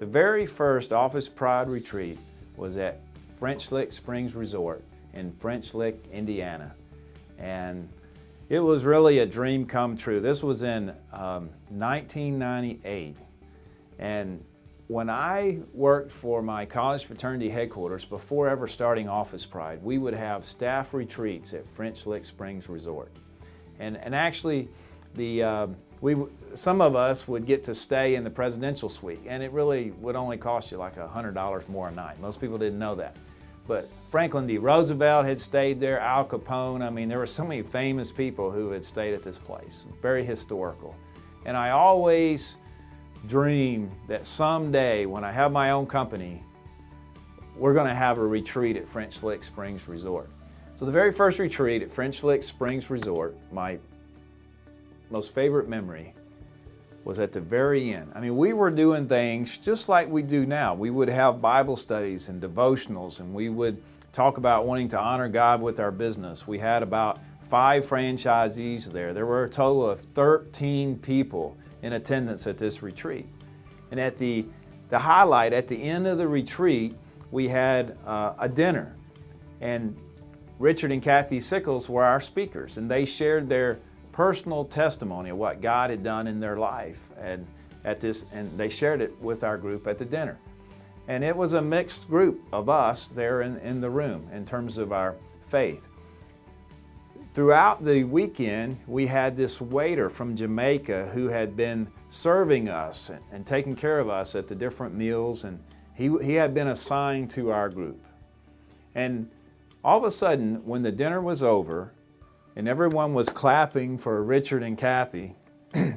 The very first Office Pride retreat was at French Lick Springs Resort in French Lick, Indiana. And it was really a dream come true. This was in 1998. And when I worked for my college fraternity headquarters, before ever starting Office Pride, we would have staff retreats at French Lick Springs Resort. And actually, some of us would get to stay in the presidential suite, and it really would only cost you like $100 more a night. Most people didn't know that. But Franklin D. Roosevelt had stayed there, Al Capone. I mean, there were so many famous people who had stayed at this place. Very historical. And I always dream that someday, when I have my own company, we're going to have a retreat at French Lick Springs Resort. So the very first retreat at French Lick Springs Resort, my most favorite memory, was at the very end. I mean, we were doing things just like we do now. We would have Bible studies and devotionals, and we would talk about wanting to honor God with our business. We had about 5 franchisees there. There were a total of 13 people in attendance at this retreat. And at the highlight, at the end of the retreat, we had a dinner. And Richard and Kathy Sickles were our speakers, and they shared their personal testimony of what God had done in their life, and they shared it with our group at the dinner. And it was a mixed group of us there in the room in terms of our faith. Throughout the weekend, we had this waiter from Jamaica who had been serving us and taking care of us at the different meals, and he had been assigned to our group. And all of a sudden, when the dinner was over, and everyone was clapping for Richard and Kathy,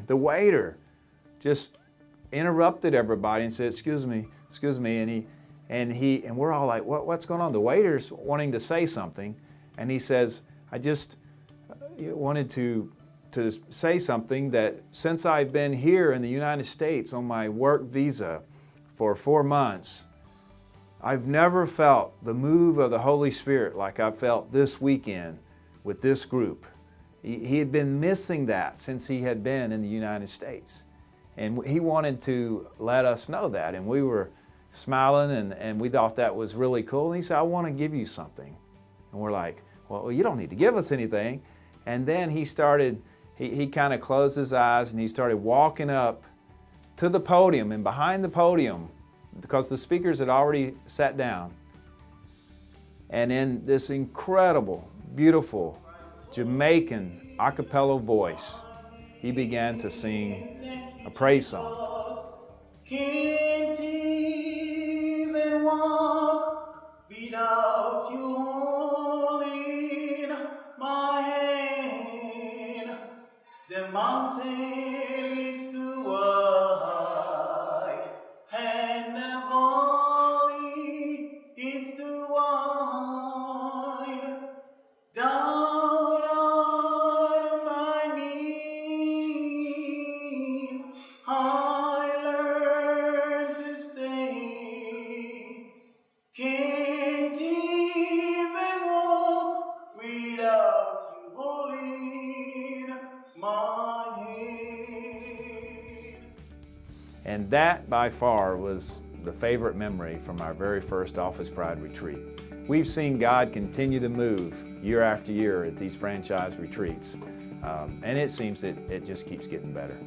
the waiter just interrupted everybody and said, excuse me, and we're all like, what's going on? The waiter's wanting to say something, and he says, I just wanted to say something, that since I've been here in the United States on my work visa for 4 months, I've never felt the move of the Holy Spirit like I felt this weekend with this group. He had been missing that since he had been in the United States. And he wanted to let us know that. And we were smiling, and we thought that was really cool. And he said, I want to give you something. And we're like, well, you don't need to give us anything. And then he started, he kind of closed his eyes, and he started walking up to the podium, and behind the podium, because the speakers had already sat down, and in this incredible, beautiful Jamaican a cappella voice, he began to sing a praise song. Can't even walk without you holding my hand. The mountain is too wide, and the valley is too wide. Down on my knees, I learned to stay. Can't even walk without you holding my hand. And that, by far, was the favorite memory from our very first Office Pride retreat. We've seen God continue to move year after year at these franchise retreats, and it seems it just keeps getting better.